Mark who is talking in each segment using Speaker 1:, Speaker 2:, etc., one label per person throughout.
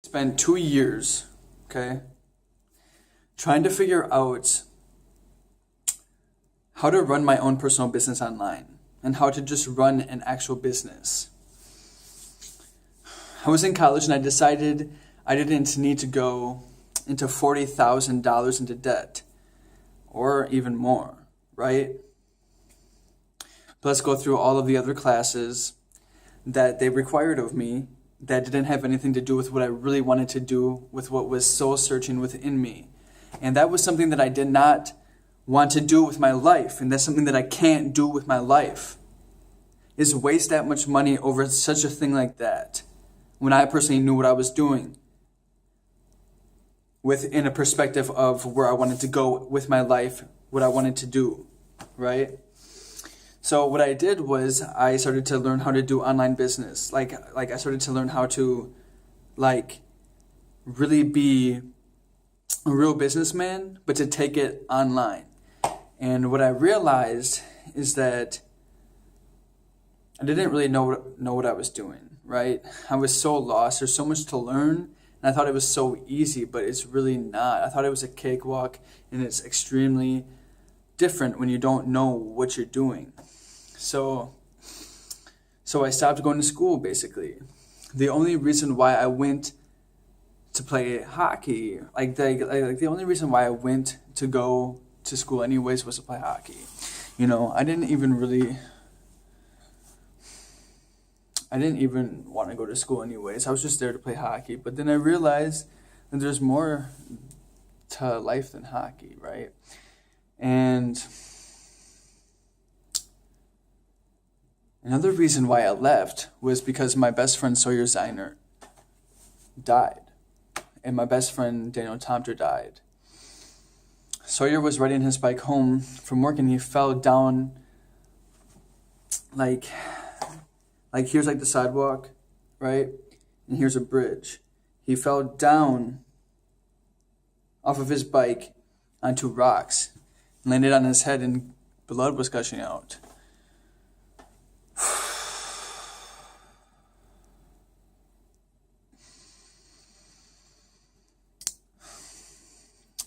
Speaker 1: spent 2 years, okay, trying to figure out how to run my own personal business online and how to just run an actual business. I was in college and I decided I didn't need to go into $40,000 into debt or even more, right? Plus go through all of the other classes that they required of me that didn't have anything to do with what I really wanted to do, with what was soul searching within me. And that was something that I did not want to do with my life, and that's something that I can't do with my life, is waste that much money over such a thing like that, when I personally knew what I was doing, within a perspective of where I wanted to go with my life, what I wanted to do, right? So what I did was I started to learn how to do online business. Like I started to learn how to really be a real businessman, but to take it online. And what I realized is that I didn't really know what I was doing, right? I was so lost. There's so much to learn, and I thought it was so easy, but it's really not. I thought it was a cakewalk, and it's extremely different when you don't know what you're doing. So I stopped going to school, basically. The only reason why I went to play hockey, the only reason why I went to go to school anyways was to play hockey. I didn't even want to go to school anyways. I was just there to play hockey. But then I realized that there's more to life than hockey, right? And another reason why I left was because my best friend Sawyer Zeiner died. And my best friend Daniel Tomter died. Sawyer was riding his bike home from work and he fell down like here's the sidewalk, right? And here's a bridge. He fell down off of his bike onto rocks, landed on his head, and blood was gushing out.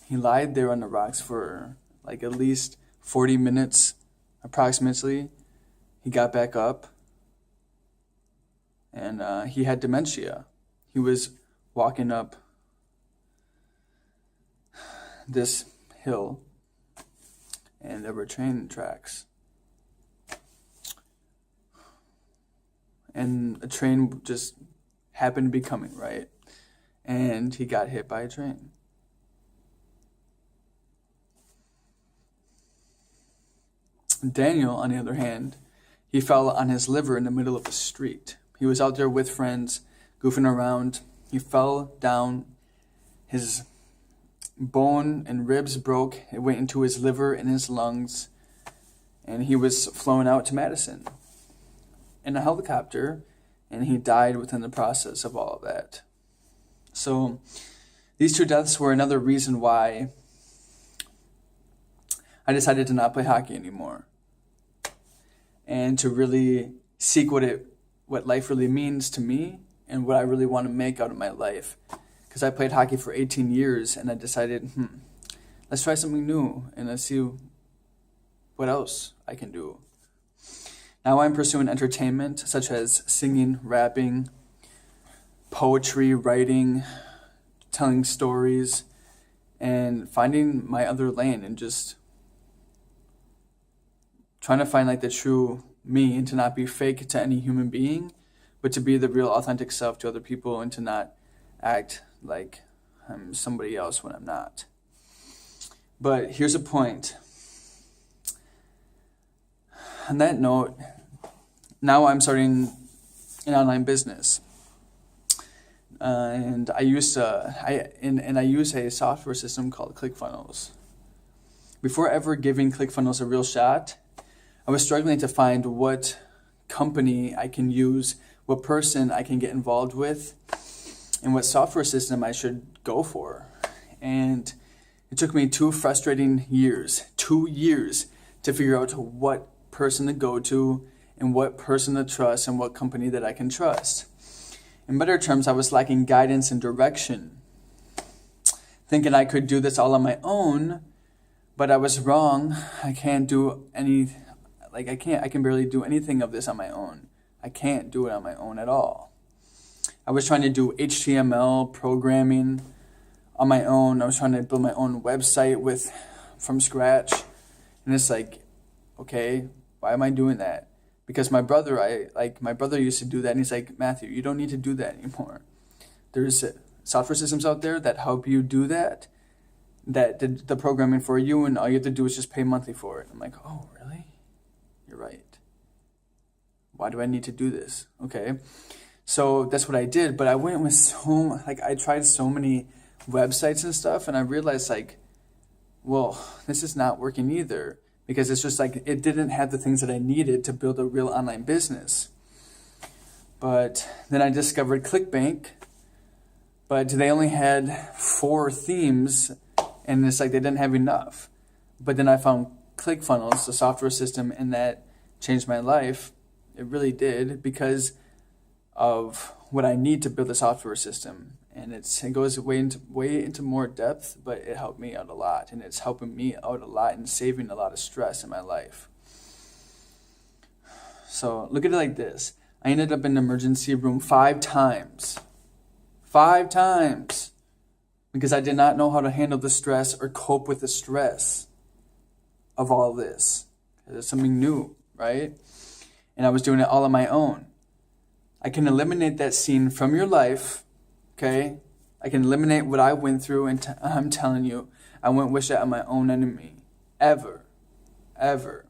Speaker 1: He lied there on the rocks for at least 40 minutes, approximately. He got back up, and he had dementia. He was walking up this hill, and there were train tracks. And a train just happened to be coming, right? And he got hit by a train. Daniel, on the other hand, he fell on his liver in the middle of the street. He was out there with friends, goofing around. He fell down. His bone and ribs broke. It went into his liver and his lungs. And he was flown out to Madison in a helicopter. And he died within the process of all of that. So these two deaths were another reason why I decided to not play hockey anymore. And to really seek what life really means to me and what I really want to make out of my life. Because I played hockey for 18 years and I decided, let's try something new and let's see what else I can do. Now I'm pursuing entertainment such as singing, rapping, poetry, writing, telling stories, and finding my other lane and just trying to find the true me and to not be fake to any human being, but to be the real authentic self to other people and to not act like I'm somebody else when I'm not. But here's a point. On that note, now I'm starting an online business. And I use a software system called ClickFunnels. Before ever giving ClickFunnels a real shot, I was struggling to find what company I can use, what person I can get involved with, and what software system I should go for. And it took me 2 frustrating years, 2 years, to figure out what person to go to and what person to trust and what company that I can trust. In better terms, I was lacking guidance and direction, thinking I could do this all on my own, but I was wrong. I can barely do anything of this on my own. I can't do it on my own at all. I was trying to do HTML programming on my own. I was trying to build my own website from scratch. And it's like, okay, why am I doing that? Because my brother used to do that, and he's like, Matthew, you don't need to do that anymore. There's software systems out there that help you do that did the programming for you, and all you have to do is just pay monthly for it. I'm like, oh, really? You're right. Why do I need to do this? Okay. So that's what I did, but I went with I tried so many websites and stuff, and I realized well, this is not working either, because it's just it didn't have the things that I needed to build a real online business. But then I discovered ClickBank, but they only had 4 themes, and it's they didn't have enough. But then I found ClickFunnels, the software system, and that changed my life. It really did, because of what I need to build a software system. And it goes way into more depth, but it helped me out a lot, and it's helping me out a lot and saving a lot of stress in my life. So look at it like this. I ended up in the emergency room 5 times. 5 times. Because I did not know how to handle the stress or cope with the stress of all this. It's something new, right? And I was doing it all on my own. I can eliminate that scene from your life, okay? I can eliminate what I went through, and I'm telling you, I wouldn't wish that on my own enemy. Ever. Ever.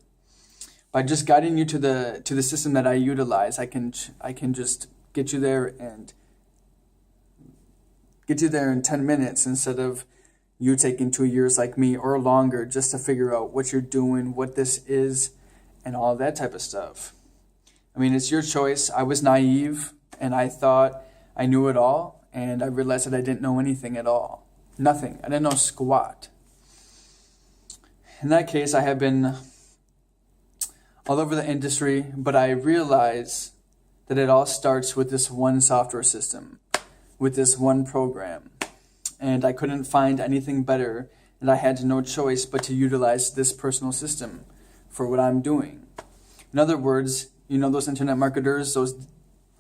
Speaker 1: By just guiding you to the system that I utilize, I can just get you there in 10 minutes instead of you taking 2 years like me or longer just to figure out what you're doing, what this is, and all that type of stuff. I mean, it's your choice. I was naive, and I thought I knew it all, and I realized that I didn't know anything at all. Nothing. I didn't know squat. In that case, I have been all over the industry, but I realize that it all starts with this one software system, with this one program. And I couldn't find anything better, and I had no choice but to utilize this personal system for what I'm doing. In other words, you know those internet marketers, those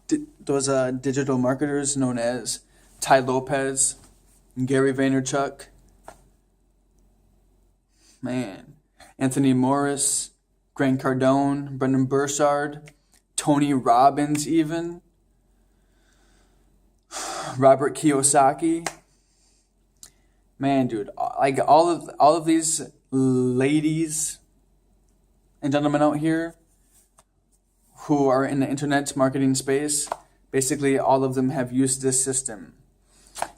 Speaker 1: digital marketers known as Ty Lopez, Gary Vaynerchuk, Anthony Morris, Grant Cardone, Brendan Burchard, Tony Robbins even, Robert Kiyosaki. Man, dude, all of these ladies and gentlemen out here who are in the internet marketing space, basically all of them have used this system.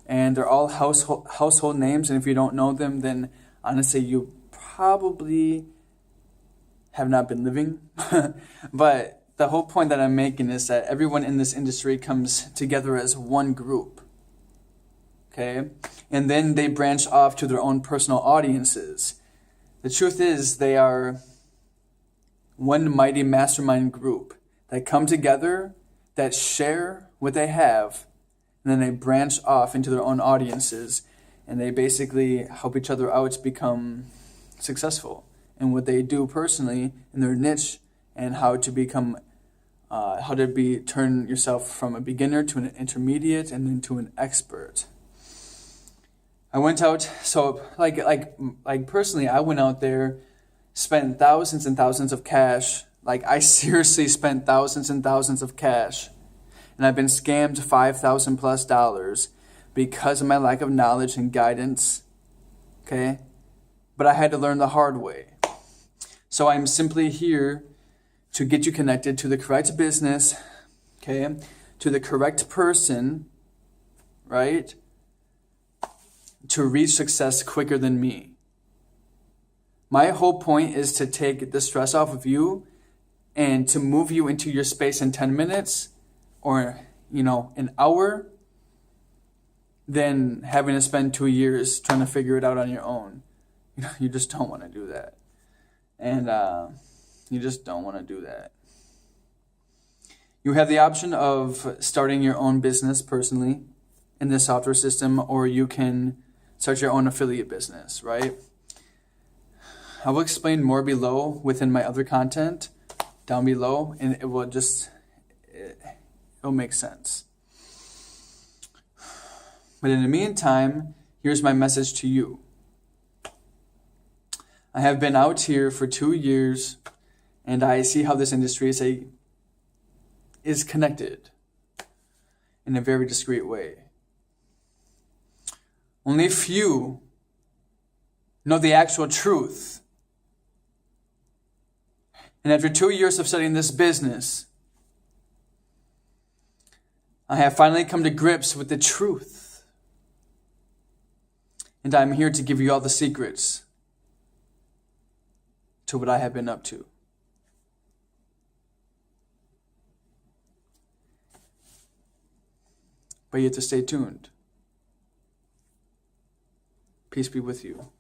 Speaker 1: And they're all household names, and if you don't know them, then honestly, you probably have not been living. But the whole point that I'm making is that everyone in this industry comes together as one group. Okay? And then they branch off to their own personal audiences. The truth is, they are one mighty mastermind group that come together, that share what they have, and then they branch off into their own audiences, and they basically help each other out to become successful in what they do personally in their niche, and how to turn yourself from a beginner to an intermediate and then to an expert. I went out, so personally, I went out there, spent thousands and thousands of cash. I seriously spent thousands and thousands of cash. And I've been scammed $5,000+ because of my lack of knowledge and guidance. Okay? But I had to learn the hard way. So I'm simply here to get you connected to the correct business, okay? To the correct person, right? To reach success quicker than me. My whole point is to take the stress off of you and to move you into your space in 10 minutes or, an hour, than having to spend 2 years trying to figure it out on your own. You just don't want to do that. And you just don't want to do that. You have the option of starting your own business personally in this software system, or you can start your own affiliate business, right? I will explain more below within my other content down below, and it'll make sense. But in the meantime, here's my message to you. I have been out here for 2 years, and I see how this industry is connected in a very discreet way. Only few know the actual truth. And after 2 years of studying this business, I have finally come to grips with the truth. And I'm here to give you all the secrets to what I have been up to. But you have to stay tuned. Peace be with you.